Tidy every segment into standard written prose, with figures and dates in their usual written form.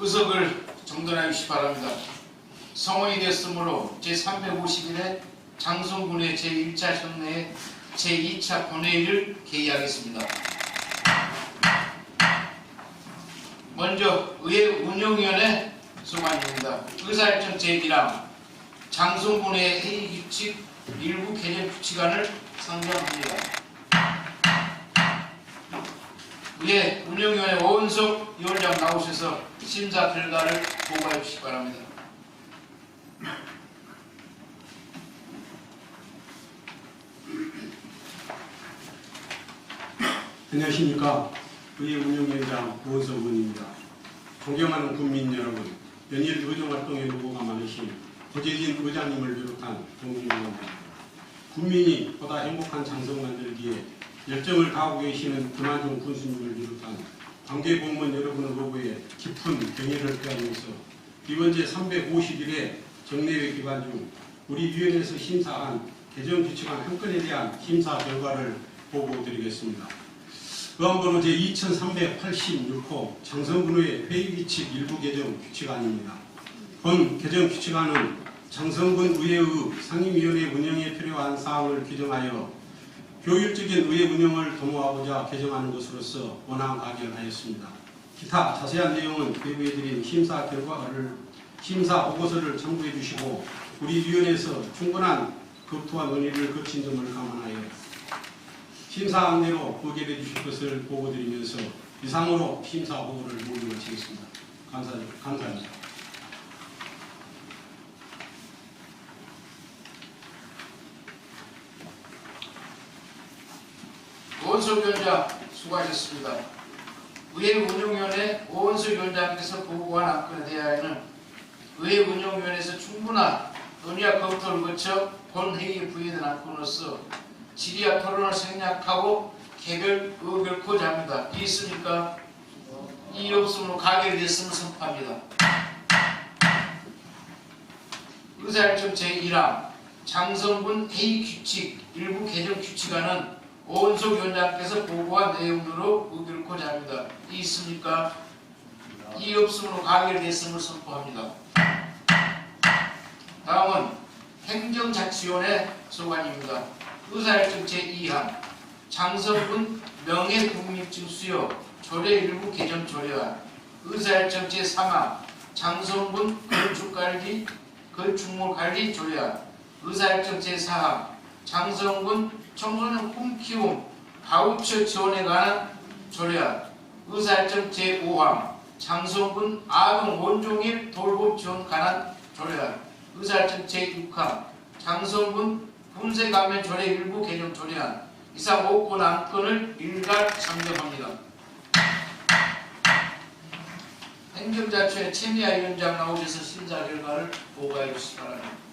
의석을 정돈해 주시기 바랍니다. 성원이 됐으므로 제351회 장성군의 제1차 현내에 제2차 본회의를 개의하겠습니다. 먼저 의회 운영위원회 소관입니다. 의사일정 제1항 장성군의 회의규칙 일부 개정 규칙안을 상정합니다. 의회 운영위원회 오은석 위원장 나오셔서 심사 결과를 보고해 주시기 바랍니다. 안녕하십니까. 의회 운영위원장 오은석 의원입니다. 존경하는 국민 여러분, 연일 의정활동에 노고가 많으신 고재진 의장님을 비롯한 동료입니다. 국민이 보다 행복한 장성 만들기에 열정을 다하고 계시는 김한종 군수님을 비롯한 관계 공무원 여러분의 노고에 깊은 경의를 표하면서 이번 제351회 정례회 기간 중 우리 위원회에서 심사한 개정규칙안 한 건에 대한 심사 결과를 보고드리겠습니다. 의안번호 제2386호 장성군의 회의규칙 일부 개정 규칙안입니다. 본 개정 규칙안은 장성군 의회의 상임위원회 운영에 필요한 사항을 규정하여 효율적인 의회 운영을 도모하고자 개정하는 것으로서 원안 가결하였습니다. 기타 자세한 내용은 배부해드린 심사 보고서를 참고해 주시고 우리 위원회에서 충분한 검토와 논의를 거친 점을 감안하여 심사 안내로 의결해 주실 것을 보고드리면서 이상으로 심사 보고를 모두 마치겠습니다. 감사합니다. 오은석 위원장 수고하셨습니다. 의회 운영위원회 오은석 위원장께서 보고한 안건에 대하여는 의회 운영위원회에서 충분한 논의와 검토를 거쳐 본회의에 부의된 안건으로서 질의와 토론을 생략하고 개별 의결코자 합니다. 이의 있습니까? 이의 없으므로 가결됐음을 선포합니다. 의사일정 제1항 장성군 회의규칙 일부 개정 규칙안은 오은석 위원장께서 보고한 내용으로 의결코자 합니다. 이의 있습니까? 이의 없으므로 가결됐음을 선포합니다. 다음은 행정자치위원회 소관입니다. 의사일정 제2항 장성군 명예국민증 수여 조례 일부 개정 조례안 의사일정 제3항 장성군 건축물관리 조례안 의사일정 제4항 장성군 청소년 꿈키움 바우처 지원에 관한 조례안 의사일정 제5항 장성군 아동 원종일 돌봄 지원 관한 조례안 의사일정 제6항 장성군 분쇄 감면 조례 일부 개정 조례안 이상 5건 안건을 일괄 상정합니다. 행정자치회 최미아 위원장 나오셔서 심사 결과를 보고해 주시기 바랍니다.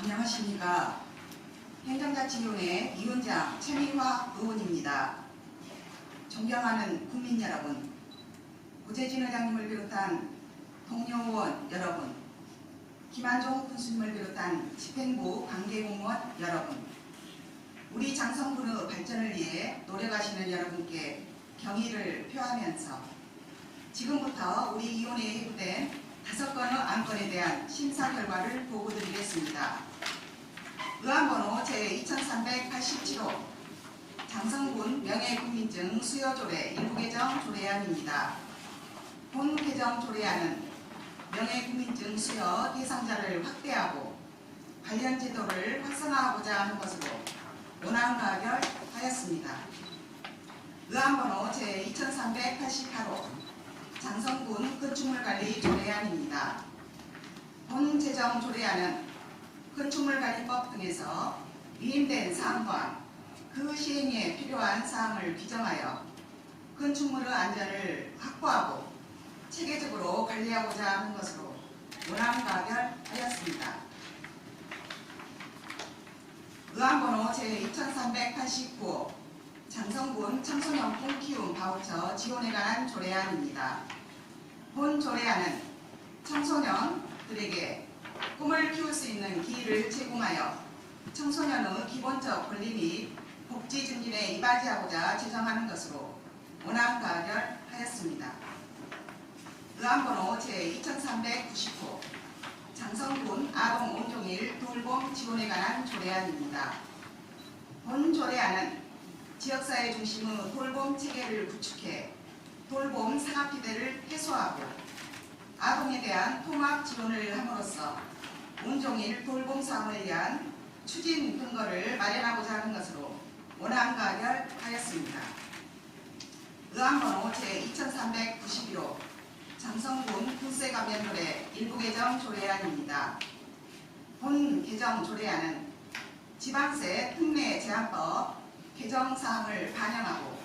안녕하십니까. 행정자치위원회 위원장 최미화 의원입니다. 존경하는 국민 여러분, 고재진 의장님을 비롯한 동료 의원 여러분, 김한종 군수님을 비롯한 집행부 관계공무원 여러분, 우리 장성군의 발전을 위해 노력하시는 여러분께 경의를 표하면서 지금부터 우리 위원회에 회부된 5건의 안건에 대한 심사 결과를 보고드리겠습니다. 의안번호 제2387호 장성군 명예국민증 수여조례 일부 개정 조례안입니다. 본 개정 조례안은 명예국민증 수여 대상자를 확대하고 관련 제도를 활성화하고자 하는 것으로 원안 가결하였습니다. 의안번호 제2388호 장성군 건축물관리 조례안입니다. 본 제정 조례안은 건축물관리법 등에서 위임된 사항과 그 시행에 필요한 사항을 규정하여 건축물의 안전을 확보하고 체계적으로 관리하고자 하는 것으로 원안 가결하였습니다. 의안번호 제2389 장성군 청소년 꿈키움 바우처 지원에 관한 조례안입니다. 본 조례안은 청소년들에게 꿈을 키울 수 있는 기회를 제공하여 청소년의 기본적 권리 및 복지 증진에 이바지하고자 제정하는 것으로 원안 가결하였습니다. 의안번호 제2399 장성군 아동 온종일 돌봄 지원에 관한 조례안입니다. 본 조례안은 지역사회 중심의 돌봄 체계를 구축해 돌봄 산업기대를 해소하고 아동에 대한 통합 지원을 함으로써 온종일 돌봄 사원에 대한 추진 근거를 마련하고자 하는 것으로 원안 가결하였습니다. 의안번호 제2391호 장성군 군세감면조례 일부 개정 조례안입니다. 본 개정 조례안은 지방세 특례 제한법 개정 사항을 반영하고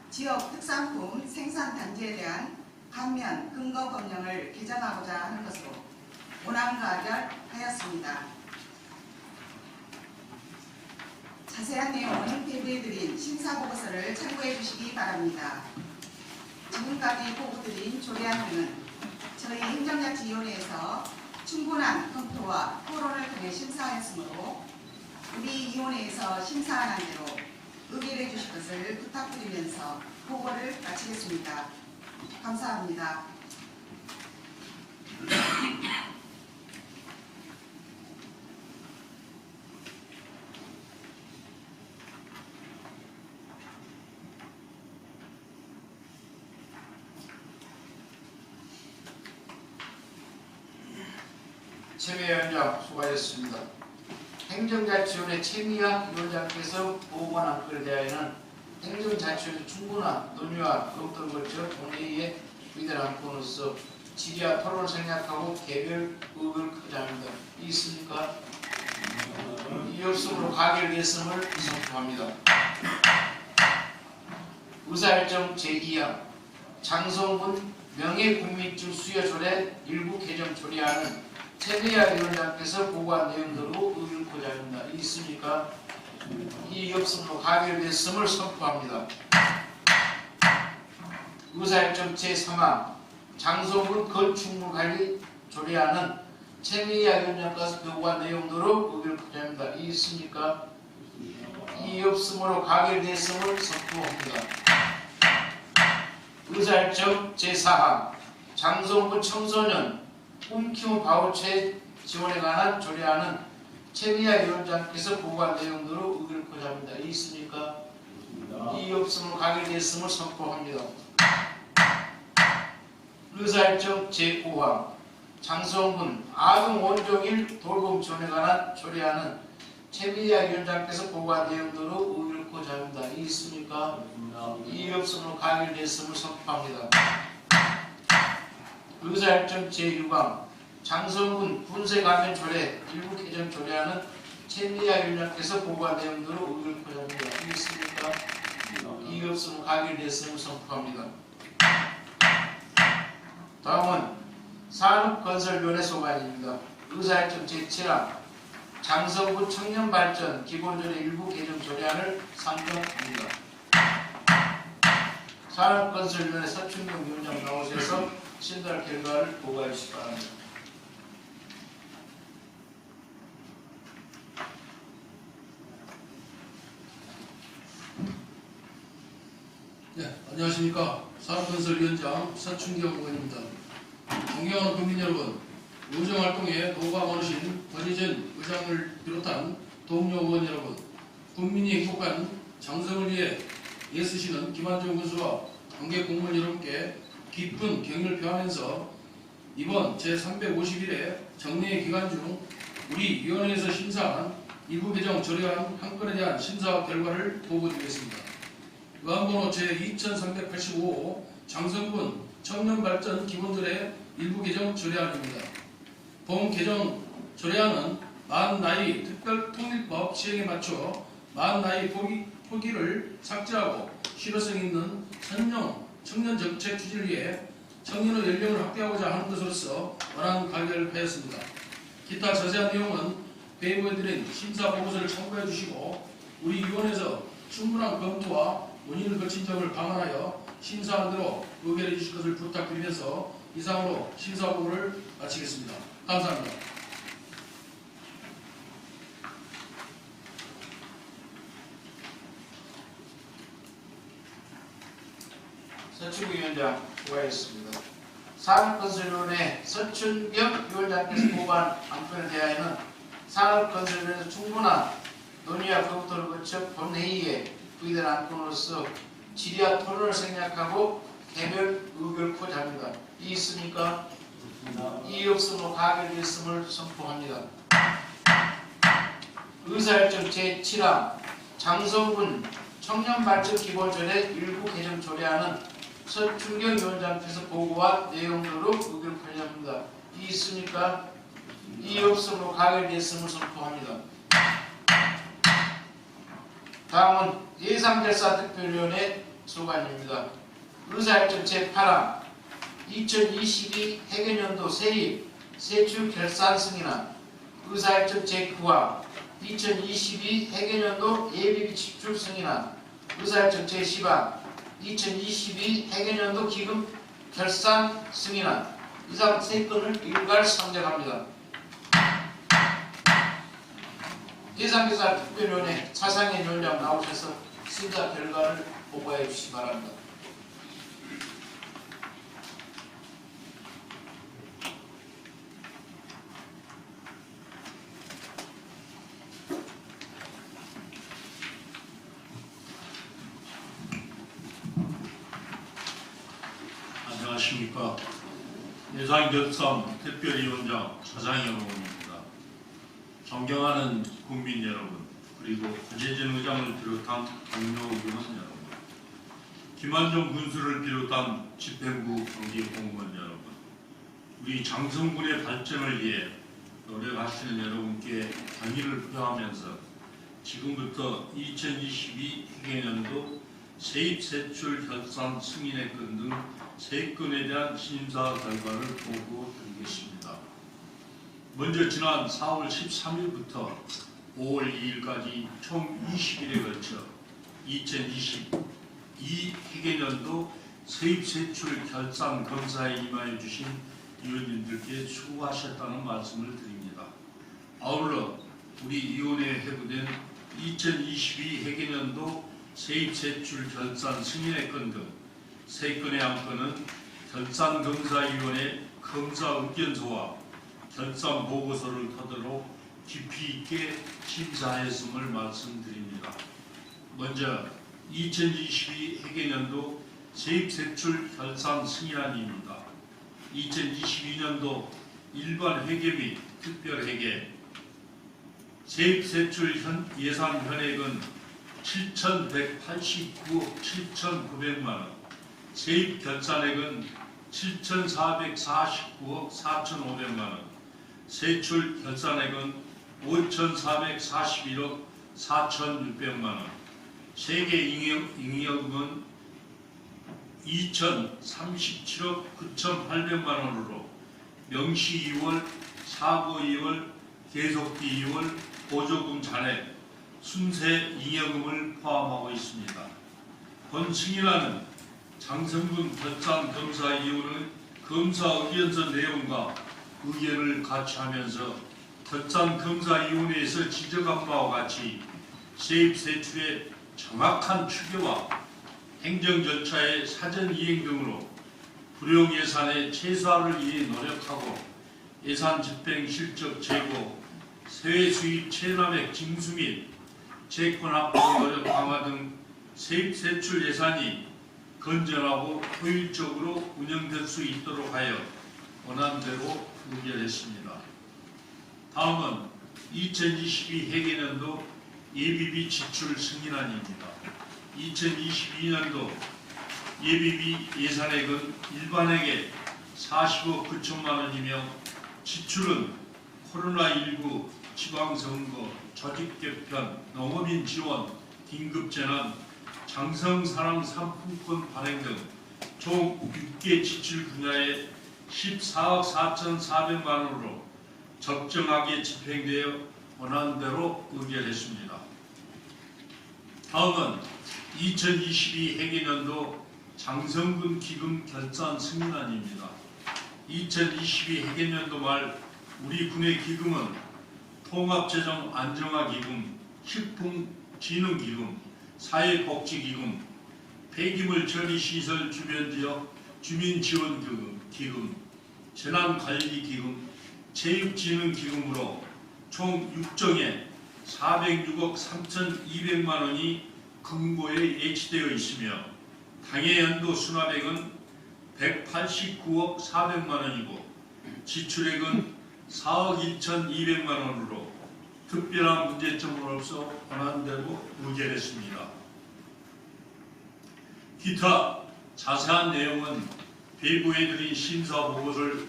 지역 특산품 생산 단지에 대한 감면 근거 법령을 개정하고자 하는 것으로 원안 가결하였습니다. 자세한 내용은 대부해드린 심사보고서를 참고해 주시기 바랍니다. 지금까지 보고드린 조례안은 저희 행정자치위원회에서 충분한 검토와 토론을 통해 심사하였으므로 우리 위원회에서 심사한 안대로 의결해 주실 것을 부탁드리면서 보고를 마치겠습니다. 감사합니다. 최미위원장 수고하셨습니다. 행정자치위원회 최미하 위원장께서 보고한 건에 대하여는 행정자치위원회 충분한 논의와 검토를 거쳐 본회의에 의견을 안고로서 질의와 토론을 생략하고 개별 의견을 하자합니다. 있습니까? 이 없음으로 가결됐음을 선포합니다. 의사일정 제2항 장성군 명예국민증 수여조례 일부 개정 조례안은 최미하 위원장께서 보고한 내용대로 의결코자 합니다. 있습니까? 이 없음으로 가결됐음을 선포합니다. 의사일정 제3항 장성군 건축물관리 조례안은 최미하 위원장께서 보고한 내용대로 의결코자 합니다. 있습니까? 이 없음으로 가결됐음을 선포합니다. 의사일정 제4항 장성군 청소년 꿈키움 바우처 지원에 관한 조례안은 최미하 위원장께서 보고한 내용대로 의결코자 합니다. 있습니까? 이 없음으로 가결됐음을 선포합니다. 의사일정 제5항 장성군 아동 원종일 돌봄 지원에 관한 조례안은 최미하 위원장께서 보고한 내용대로 의결코자 합니다. 있습니까? 이 없음으로 가결됐음을 선포합니다. 의사일정 제6항 장성군 군세감면 조례 일부 개정 조례안은 최미하 위원장께서 보고한 내용대로 의결코자 합니다. 있습니까? 이 없음으로 가결됐음을 선포합니다. 다음은 산업건설위원회 소관입니다. 의사일정 제7항 장성군 청년발전 기본조례 일부 개정 조례안을 상정합니다. 산업건설위원회 서춘경 위원장 나오셔서 신달 결과를 보고해 주시기 바랍니다. 네, 안녕하십니까. 산업건설위원장 서춘경 의원입니다. 존경하는 국민 여러분, 의정활동에 노고가 많으신 권희전 의장을 비롯한 동료 의원 여러분, 국민이 행복한 장성을 위해 애쓰시는 김한종 군수와 관계 공무원 여러분께 깊은 격려를 표하면서 이번 제351회 정례 기간 중 우리 위원회에서 심사한 일부 개정 조례안 한 건에 대한 심사 결과를 보고드리겠습니다. 의안번호 제2385 장성군 청년발전 기본조례 일부 개정 조례안입니다. 본 개정 조례안은 만나이 특별통일법 시행에 맞춰 만나이 포기를 삭제하고 실효성 있는 선용 청년 정책 추진을 위해 청년의 연령을 확대하고자 하는 것으로서 원안 가결하였습니다. 기타 자세한 내용은 배모해드린 심사 보고서를 참고해 주시고 우리 위원회에서 충분한 검토와 원인을 거친 점을 감안하여 심사안으로 의결해 주실 것을 부탁드리면서 이상으로 심사 보고를 마치겠습니다. 감사합니다. 서충기 위원장 수고하셨습니다. 산업건설위원회 서춘경 위원장께서 보고한 안건에 대하여는 산업건설위원회에서 충분한 논의와 검토를 거쳐 본회의에 부의된 안건으로서 질의와 토론을 생략하고 개별 의결코자 합니다. 이의 있습니까? 이의 없으므로 가결되었음을 선포합니다. 의사일정 제7항 장성군 청년발전기본조례 일부 개정 조례안은 서춘경 위원장께서 보고한 내용대로 의결코자합니다. 이의 있습니까? 이의 없으므로 가결되었음을 선포합니다. 다음은 예산결산특별위원회 소관입니다. 의사일정 제8항 2022 회계연도 세입, 세출 결산 승인안. 의사일정 제9항 2022 회계연도 예비비 지출 승인안. 의사일정 제10항 2022 회계연도 기금 결산 승인안. 이상 3건을 일괄 상정합니다. 예산결산특별위원회 차상현 위원장 나오셔서 심사 결과를 보고해 주시기 바랍니다. 안녕하십니까. 예산결산 특별위원장 차상현 의원입니다. 존경하는 국민 여러분, 그리고 구재진 의장을 비롯한 동료 의원 여러분, 김한종 군수를 비롯한 집행부 경기 공무원 여러분, 우리 장성군의 발전을 위해 노력하시는 여러분께 경의를 표하면서 지금부터 2022 회계연도 세입세출 결산 승인의 건 등 3건에 대한 심사 결과를 보고드리겠습니다. 먼저 지난 4월 13일부터 5월 2일까지 총 20일에 걸쳐 2022 회계연도 세입세출 결산 검사에 임하여 주신 위원님들께 수고하셨다는 말씀을 드립니다. 아울러 우리 위원회에 회부된 2022 회계연도 세입세출 결산 승인의 건 등 3건의 안건은 결산검사위원회 검사의견서와 결산보고서를 토대로 깊이 있게 심사했음을 말씀드립니다. 먼저 2022 회계연도 세입세출 결산 승인안입니다. 2022년도 일반 회계 및 특별회계 세입세출 예산 현액은 7,189억 7,900만원, 세입 결산액은 7,449억 4,500만원, 세출 결산액은 5,441억 4,600만원, 세계 잉여금은 2,037억 9,800만원으로 명시 2월, 사고 2월, 계속기 2월, 보조금 잔액, 순세 잉여금을 포함하고 있습니다. 본 승인안은 장성군 결산검사위원회 검사의견서 내용과 의견을 같이 하면서 결산검사위원회에서 지적한 바와 같이 세입세출의 정확한 추계와 행정 절차의 사전 이행 등으로 불용 예산의 최소화를 위해 노력하고 예산 집행 실적 제고, 세외 수입 체납액 징수 및 채권 확보 노력 강화 등 세입세출 예산이 건전하고 효율적으로 운영될 수 있도록 하여 원안대로 의결했습니다. 다음은 2022 회계연도 예비비 지출 승인안입니다. 2022년도 예비비 예산액은 일반액에 40억 9천만 원이며 지출은 코로나19 지방선거, 조직개편, 농업인 지원, 긴급재난, 장성사랑 상품권 발행 등 총 6개 지출 분야에 14억 4,400만 원으로 적정하게 집행되어 권한대로 의결했습니다. 다음은 2022 회계년도 장성근 기금 결산 승인안입니다. 2022 회계년도 말 우리 군의 기금은 통합재정 안정화기금, 식품진흥기금, 사회복지기금, 폐기물 처리시설 주변지역 주민지원기금, 재난관리기금, 체육진흥기금으로 총 6정에 406억 3,200만 원이 금고에 예치되어 있으며 당해연도 수납액은 189억 400만 원이고 지출액은 4억 1,200만 원으로 특별한 문제점은 없어 권한대로 의결했습니다. 기타 자세한 내용은 배부해드린 심사보고서를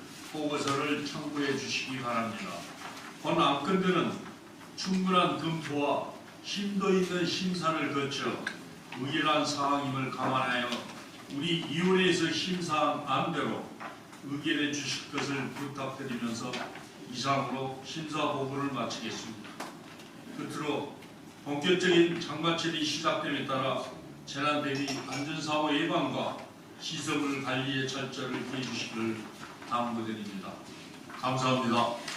참고해 주시기 바랍니다. 본 안건들은 충분한 검토와 심도 있는 심사를 거쳐 의결한 사항임을 감안하여 우리 위원회에서 심사한 안대로 의결해 주실 것을 부탁드리면서 이상으로 심사보고를 마치겠습니다. 끝으로 본격적인 장마철이 시작됨에 따라 재난 대비 안전사고 예방과 시설물 관리의 철저를 기해 주시기를 당부드립니다. 감사합니다.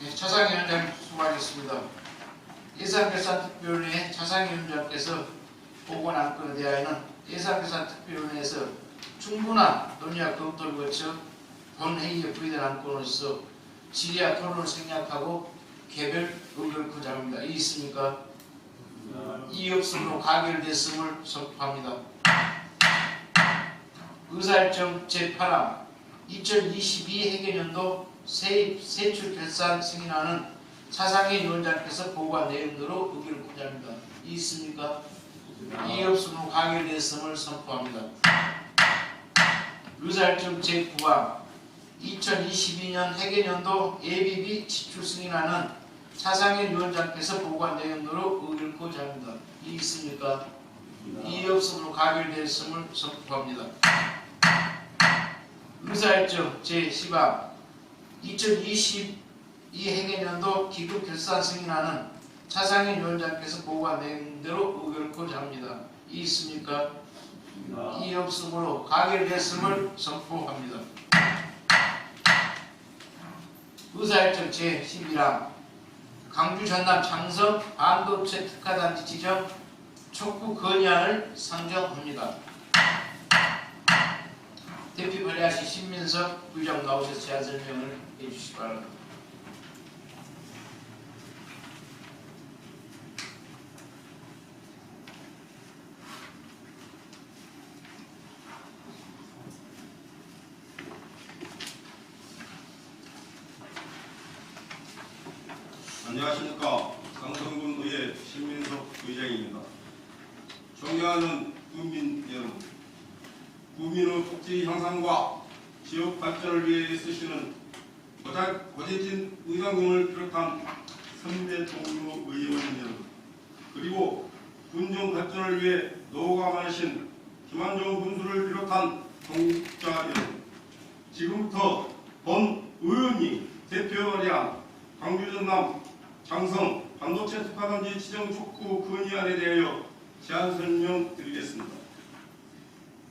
네, 차상위원장 수고하셨습니다. 예산결산특별위원회 차상위원장께서 보고 안건에 대하여는 예산결산특별위원회에서 충분한 논의와 검토를 거쳐 본회의에 부의된 안건으로서 질의와 토론을 생략하고 개별 의결코자 합니다. 이 있습니까? 이 없으므로 가결됐음을 선포합니다. 의사일정 제8항 2022 회계년도 세입 세출 결산 승인안은 차상위 위원장께서 보고한 내용대로 의결코자 합니다. 이 있습니까? 이 없으므로 가결됐음을 선포합니다. 의사일정 제9항 2022년 회계년도 예비비 지출 승인안은 차상위 위원장께서 보고한 내용대로 의결코자 합니다. 이 있습니까? 이 없으므로 가결됐음을 선포합니다. 의사일정 제10항 2022 회계년도 기금 결산 승인안은 차상위 위원장께서 보고한 내용대로 의결코자 합니다. 이 있습니까? 이 없으므로 가결됐음을 선포합니다. 의사일정 제11항 강주 전남 장성 반도체 특화단지 지정 촉구 건의안을 상정합니다. 대표 발의하신 신민석 부의장 나오셔서 제안 설명을 해주시기 바랍니다. 안녕하십니까. 강성군 의회 신민석 의장입니다. 존경하는 국민 여러분, 국민의 복지 향상과 지역 발전을 위해 애쓰시는 고재진 의장군을 비롯한 선배 동료 의원 여러분, 그리고 군정 발전을 위해 노고가 많으신 김한종 군수를 비롯한 동국자 여러분, 지금부터 본 의원이 대표 발의한 강주 전남 장성 반도체 특화단지 지정 촉구 건의안에 대하여 제안 설명드리겠습니다.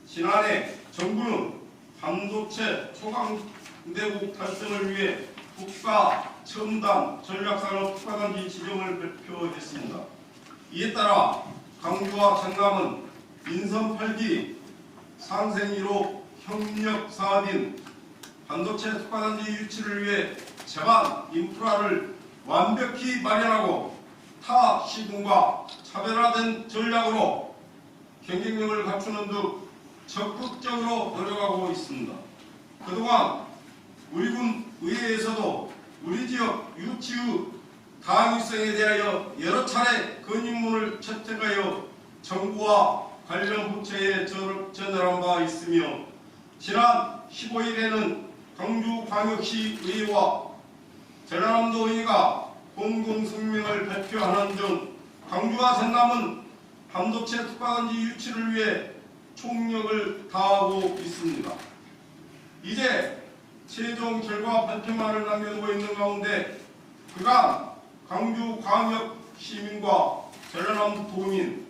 지난해 정부는 반도체 초강대국 달성을 위해 국가 첨단 전략산업 특화단지 지정을 발표했습니다. 이에 따라 강주와 전남은 민선 8기 상생 1호 협력 사업인 반도체 특화단지 유치를 위해 제반 인프라를 완벽히 마련하고 타 시군과 차별화된 전략으로 경쟁력을 갖추는 등 적극적으로 노력하고 있습니다. 그동안 우리 군 의회에서도 우리 지역 유치의 가항성에 대하여 여러 차례 건의문을 채택하여 정부와 관련 부처에 전달한 바 있으며 지난 15일에는 광주광역시 의회와 전라남도 의회가 공동성명을 발표하는 등 광주와 전남은 반도체 특화단지 유치를 위해 총력을 다하고 있습니다. 이제 최종 결과 발표만을 남겨두고 있는 가운데 그간 광주광역 시민과 전라남 도민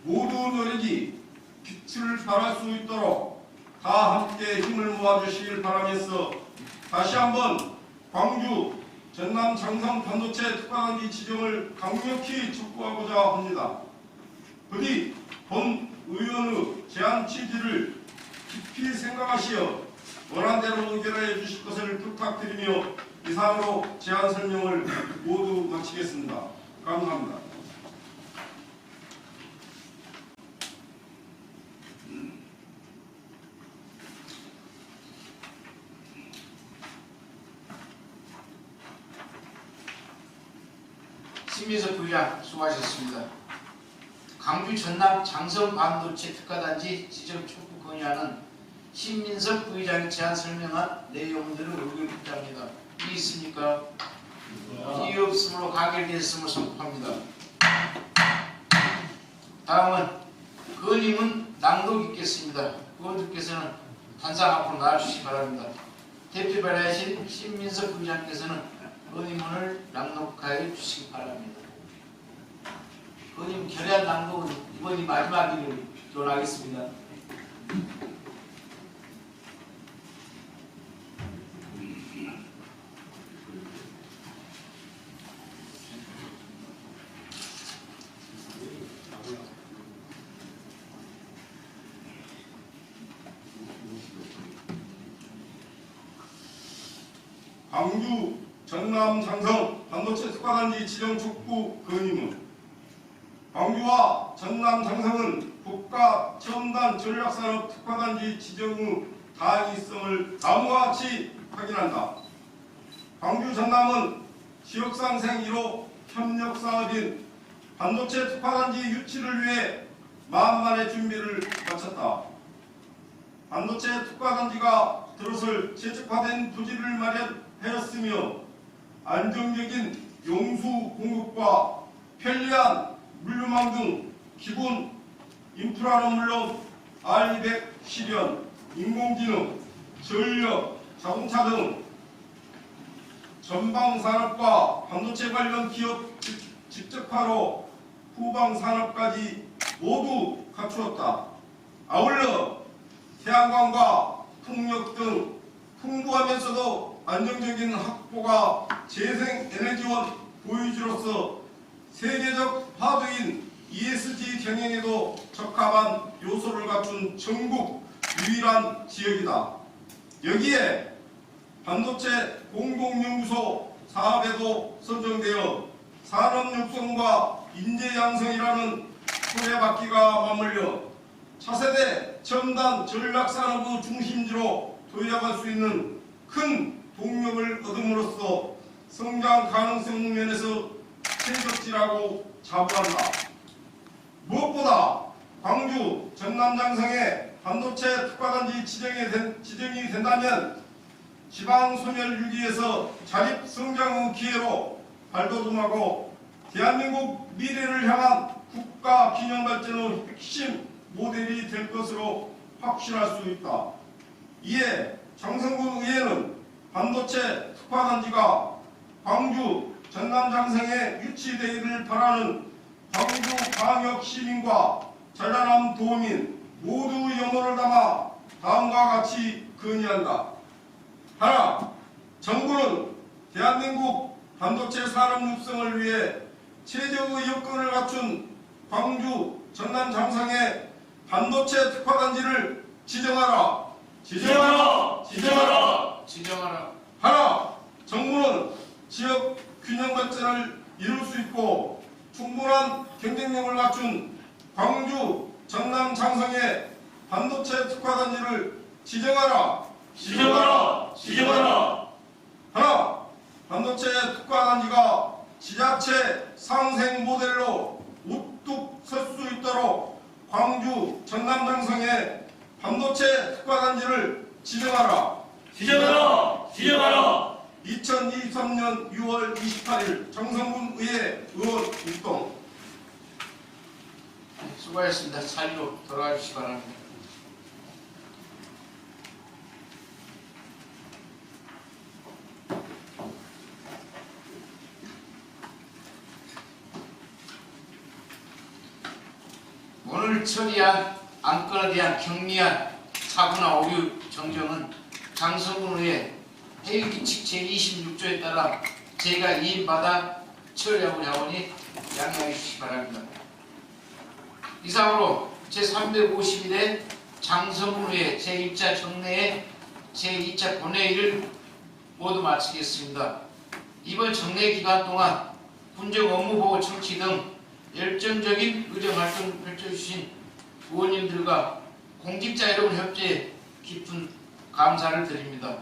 모두 노력이 빛을 발할 수 있도록 다 함께 힘을 모아주시길 바라면서 다시 한번 광주 전남 장성 반도체 특화단지 지정을 강력히 촉구하고자 합니다. 부디 본 의원의 제안 취지를 깊이 생각하시어 원안대로 의결해 주실 것을 부탁드리며 이상으로 제안 설명을 모두 마치겠습니다. 감사합니다. 신민석 부의장 수고하셨습니다. 광주 전남 장성 반도체 특화단지 지정 촉구 건의안은 신민석 부의장이 제안 설명한 내용들을 의결합니다. 이의 있습니까? 이의 없으므로 가결되었음을 선포합니다. 다음은 건의문 낭독 있겠습니다. 의원들께서는 단상 앞으로 나와주시기 바랍니다. 대표 발의하신 신민석 부의장께서는 건의문을 낭독하여 주시기 바랍니다. 건의문 결의안 낭독은 이번이 마지막이기로 기원하겠습니다. 광주 전남 장성 반도체 특화단지 지정 촉구 건의문. 광주와 전남 장성은 국가 첨단 전략산업 특화단지 지정의 다행성을 다음과 같이 확인한다. 광주 전남은 지역상생 1호 협력사업인 반도체 특화단지 유치를 위해 만반의 준비를 마쳤다. 반도체 특화단지가 들어설 재직화된 부지를 마련하였으며 안정적인 용수 공급과 편리한 물류망 등 기본 인프라는 물론 R200 실현, 인공지능, 전력, 자동차 등 전방 산업과 반도체 관련 기업 직접화로 후방 산업까지 모두 갖추었다. 아울러 태양광과 풍력 등 풍부하면서도 안정적인 확보가 재생에너지원 보유지로서 세계적 화두인 ESG 경영에도 적합한 요소를 갖춘 전국 유일한 지역이다. 여기에 반도체 공동연구소 사업에도 선정되어 산업 육성과 인재 양성이라는 소래바퀴가 맞물려 차세대 첨단 전략산업의 중심지로 도약할 수 있는 큰 동력을 얻음으로써 성장 가능성 면에서 최적지라고 자부한다. 무엇보다 광주 전남 장성의 반도체 특화단지 지정이 된다면 지방 소멸 유기에서 자립 성장의 기회로 발돋움하고 대한민국 미래를 향한 국가 균형 발전의 핵심 모델이 될 것으로 확신할 수 있다. 이에 장성군 의회는 반도체 특화단지가 광주 전남 장성에 유치되기를 바라는 광주 광역 시민과 전라남 도민 모두의 염원을 담아 다음과 같이 건의한다. 하나, 정부는 대한민국 반도체 산업 육성을 위해 최적의 여건을 갖춘 광주 전남 장성에 반도체 특화단지를 지정하라. 지정하라. 지정하라. 지정하라. 하나, 정부는 지역 균형 발전을 이룰 수 있고 충분한 경쟁력을 갖춘 광주 전남 장성에 반도체 특화단지를 지정하라. 지정하라. 지정하라. 하나, 반도체 특화단지가 지자체 상생 모델로 우뚝 설 수 있도록 광주 전남 장성에 반도체 특화단지를 지정하라. 지정하라. 지정하라. 2023년 6월 28일 장성군 의회 의원 일동. 수고하셨습니다. 자리로 돌아가 주시기 바랍니다. 오늘 처리한 안건에 대한 경미한 사고나 오류 정정은 장성군 의회 회의규칙 제26조에 따라 제가 이인받아 처리하고자 하오니 양해해 주시기 바랍니다. 이상으로 제351회 장성군 의회 제1차 정례회 제2차 본회의를 모두 마치겠습니다. 이번 정례 기간 동안 군정 업무보고 청취 등 열정적인 의정활동 펼쳐주신 의원님들과 공직자 여러분 협조에 깊은 감사를 드립니다.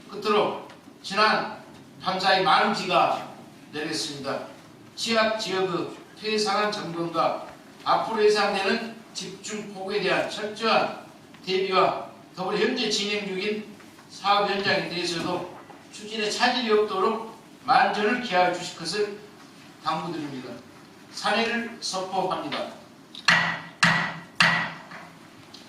끝으로 지난 밤사이 많은 비가 내렸습니다. 취약 지역의 폐상한 점검과 앞으로 예상되는 집중 폭우에 대한 철저한 대비와 더불어 현재 진행 중인 사업 현장에 대해서도 추진에 차질이 없도록 만전을 기하여 주실 것을 당부드립니다. 사례를 선포합니다.